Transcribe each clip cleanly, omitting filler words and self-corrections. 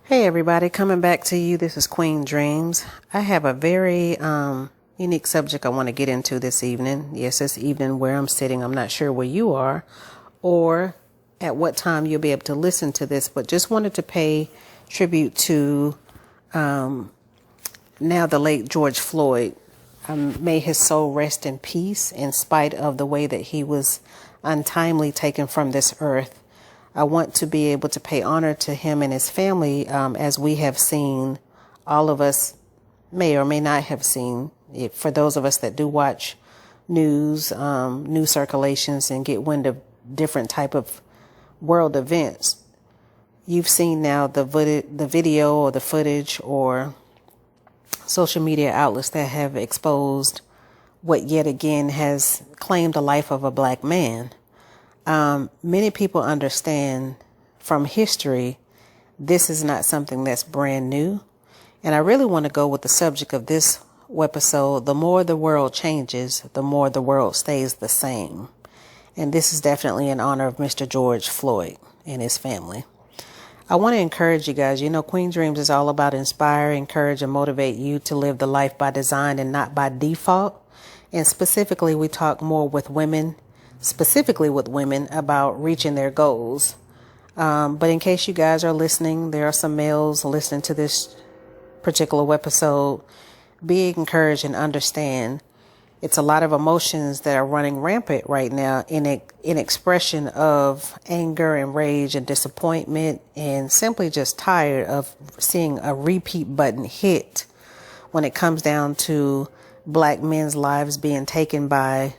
Hey everybody, coming back to you. This is QueenDreamz. I have a very unique subject I want to get into this evening. Yes, this evening where I'm sitting. I'm not sure where you are or at what time you'll be able to listen to this, but just wanted to pay tribute to now the late George Floyd. May his soul rest in peace in spite of the way that he was untimely taken from this earth. I want to be able to pay honor to him and his family, as we have seen, all of us may or may not have seen. For those of us that do watch news circulations and get wind of different type of world events, you've seen now the video or the footage or social media outlets that have exposed what yet again has claimed the life of a black man. Many people understand from history, this is not something that's brand new. And I really want to go with the subject of this episode. The more the world changes, the more the world stays the same. And this is definitely in honor of Mr. George Floyd and his family. I want to encourage you guys. You know, QueenDreamz is all about inspire, encourage, and motivate you to live the life by design and not by default. And specifically, we talk more with women. Specifically with women about reaching their goals. But in case you guys are listening, there are some males listening to this particular episode. Be encouraged and understand it's a lot of emotions that are running rampant right now in expression of anger and rage and disappointment and simply just tired of seeing a repeat button hit when it comes down to black men's lives being taken by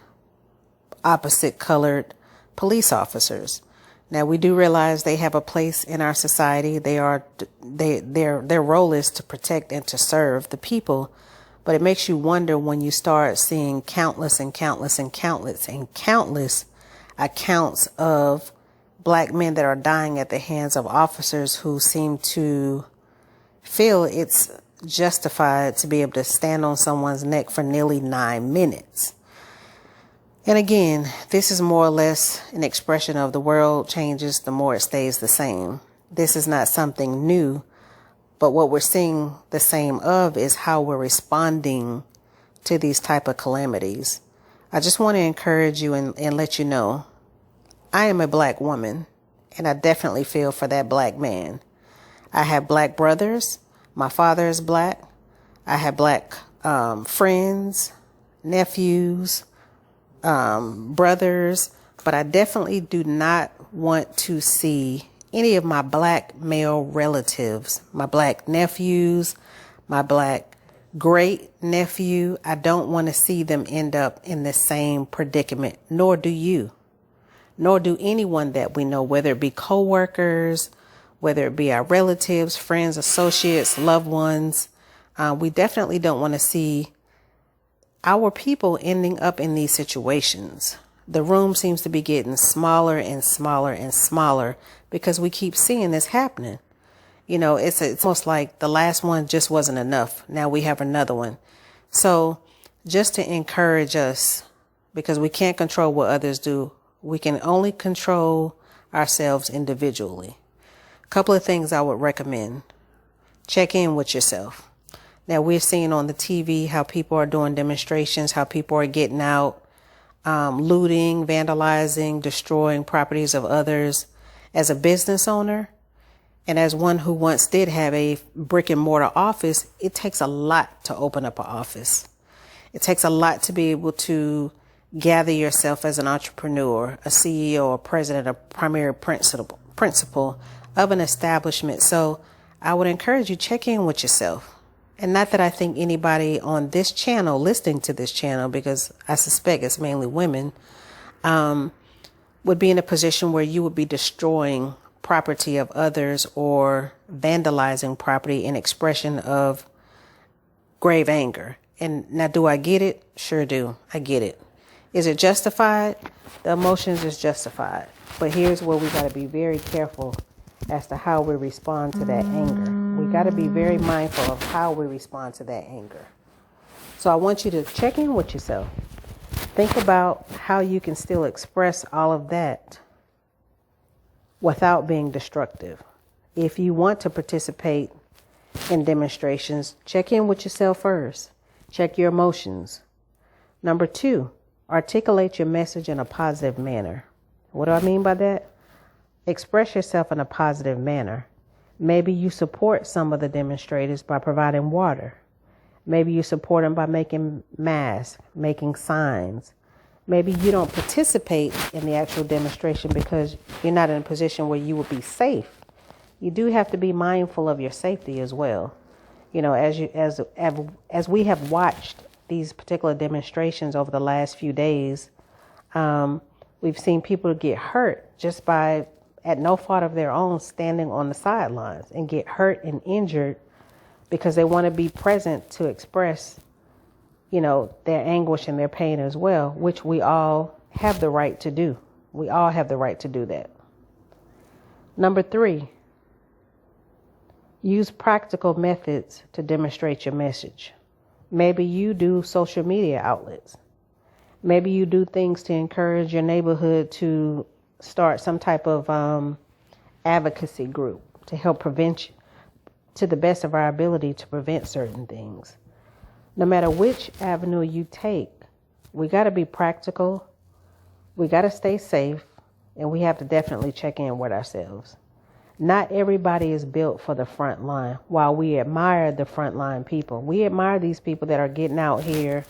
opposite colored police officers. Now we do realize they have a place in our society. Their role is to protect and to serve the people. But it makes you wonder when you start seeing countless accounts of black men that are dying at the hands of officers who seem to feel it's justified to be able to stand on someone's neck for nearly 9 minutes. And again, this is more or less an expression of the world changes, the more it stays the same. This is not something new, but what we're seeing the same of is how we're responding to these type of calamities. I just want to encourage you and let you know, I am a black woman, and I definitely feel for that black man. I have black brothers. My father is black. I have black friends, nephews, brothers, but I definitely do not want to see any of my black male relatives, my black nephews, my black great nephew. I don't want to see them end up in the same predicament, nor do you, nor do anyone that we know, whether it be coworkers, whether it be our relatives, friends, associates, loved ones. We definitely don't want to see our people ending up in these situations. The room seems to be getting smaller and smaller and smaller because we keep seeing this happening. You know, it's almost like the last one just wasn't enough. Now we have another one. So just to encourage us, because we can't control what others do, we can only control ourselves individually. A couple of things I would recommend. Check in with yourself. Now, we're seeing on the TV how people are doing demonstrations, how people are getting out, looting, vandalizing, destroying properties of others. As a business owner, and as one who once did have a brick and mortar office, it takes a lot to open up an office. It takes a lot to be able to gather yourself as an entrepreneur, a CEO, a president, a primary principal of an establishment. So I would encourage you, check in with yourself. And not that I think anybody on this channel, listening to this channel, because I suspect it's mainly women, would be in a position where you would be destroying property of others or vandalizing property in expression of grave anger. And now, do I get it? Sure do. I get it. Is it justified? The emotions is justified. But here's where we got to be very careful as to how we respond to that anger. We got to be very mindful of how we respond to that anger. So I want you to check in with yourself. Think about how you can still express all of that without being destructive. If you want to participate in demonstrations, check in with yourself first. Check your emotions. Number 2, articulate your message in a positive manner. What do I mean by that? Express yourself in a positive manner. Maybe you support some of the demonstrators by providing water. Maybe you support them by making masks, making signs. Maybe you don't participate in the actual demonstration because you're not in a position where you would be safe. You do have to be mindful of your safety as well. You know, as we have watched these particular demonstrations over the last few days, we've seen people get hurt just by, at no fault of their own, standing on the sidelines and get hurt and injured because they want to be present to express, you know, their anguish and their pain as well, which we all have the right to do. We all have the right to do that. Number 3, use practical methods to demonstrate your message. Maybe you do social media outlets. Maybe you do things to encourage your neighborhood to start some type of advocacy group to help prevent, to the best of our ability, to prevent certain things. No matter which avenue you take, we got to be practical, we got to stay safe, and we have to definitely check in with ourselves. Not everybody is built for the front line. While we admire the frontline people, we admire these people that are getting out here,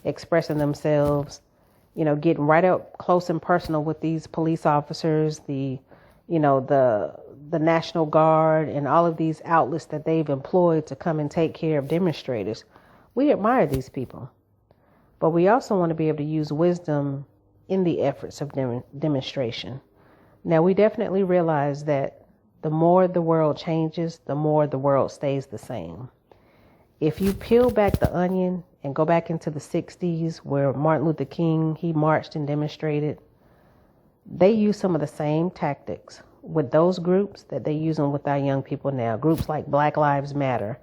expressing themselves, you know, getting right up close and personal with these police officers, the National Guard, and all of these outlets that they've employed to come and take care of demonstrators. We admire these people, but we also want to be able to use wisdom in the efforts of demonstration. Now, we definitely realize that the more the world changes, the more the world stays the same. If you peel back the onion and go back into the 60s where Martin Luther King, he marched and demonstrated, they used some of the same tactics with those groups that they use them with our young people now. Groups like Black Lives Matter,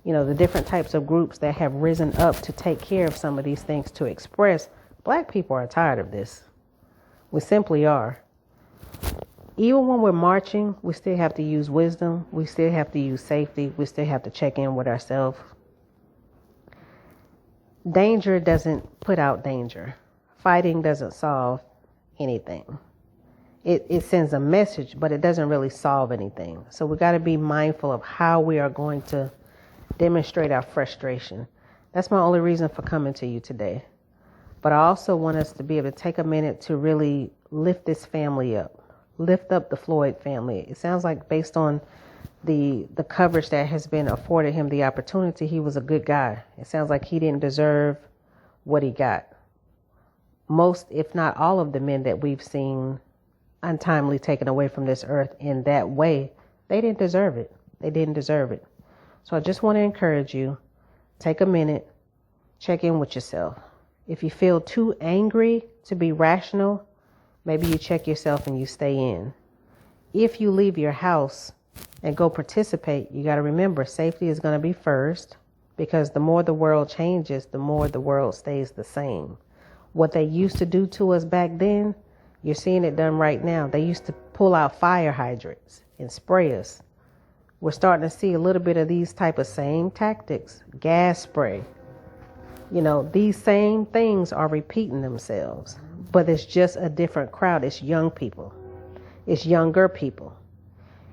you know, the different types of groups that have risen up to take care of some of these things, to express Black people are tired of this. We simply are. Even when we're marching, we still have to use wisdom. We still have to use safety. We still have to check in with ourselves. Danger doesn't put out danger. Fighting doesn't solve anything. It sends a message, but it doesn't really solve anything. So we got to be mindful of how we are going to demonstrate our frustration. That's my only reason for coming to you today. But I also want us to be able to take a minute to really lift this family up. Lift up the Floyd family. It sounds like, based on the coverage that has been afforded him the opportunity, he was a good guy. It sounds like he didn't deserve what he got. Most, if not all, of the men that we've seen untimely taken away from this earth in that way, they didn't deserve it. They didn't deserve it. So I just want to encourage you, take a minute, check in with yourself. If you feel too angry to be rational, maybe you check yourself and you stay in. If you leave your house and go participate, you got to remember safety is going to be first, because the more the world changes, the more the world stays the same. What they used to do to us back then, you're seeing it done right now. They used to pull out fire hydrants and spray us. We're starting to see a little bit of these type of same tactics, gas spray. You know, these same things are repeating themselves, but it's just a different crowd. It's young people. It's younger people.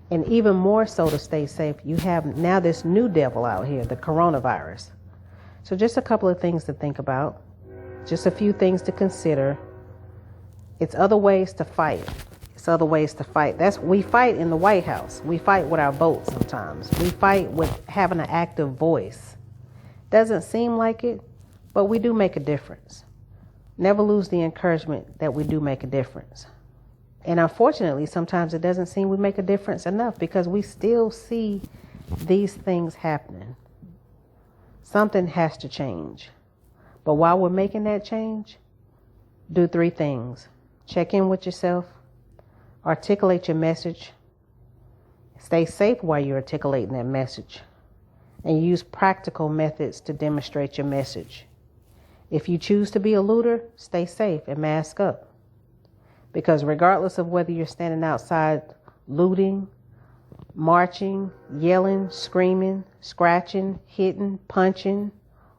And even more so, to stay safe, you have now this new devil out here, the coronavirus. So just a couple of things to think about. Just a few things to consider. It's other ways to fight. It's other ways to fight. We fight in the White House. We fight with our votes sometimes. We fight with having an active voice. Doesn't seem like it, but we do make a difference. Never lose the encouragement that we do make a difference. And unfortunately, sometimes it doesn't seem we make a difference enough, because we still see these things happening. Something has to change. But while we're making that change, do 3 things. Check in with yourself. Articulate your message. Stay safe while you're articulating that message. And use practical methods to demonstrate your message. If you choose to be a looter, stay safe and mask up. Because regardless of whether you're standing outside looting, marching, yelling, screaming, scratching, hitting, punching,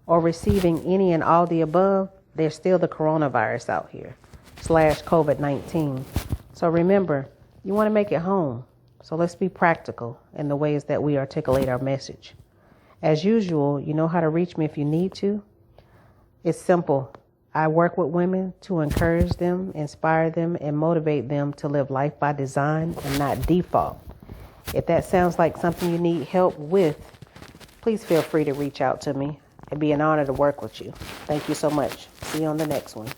or receiving any and all the above, there's still the coronavirus out here, / COVID-19. So remember, you want to make it home. So let's be practical in the ways that we articulate our message. As usual, you know how to reach me if you need to. It's simple. I work with women to encourage them, inspire them, and motivate them to live life by design and not default. If that sounds like something you need help with, please feel free to reach out to me. It'd be an honor to work with you. Thank you so much. See you on the next one.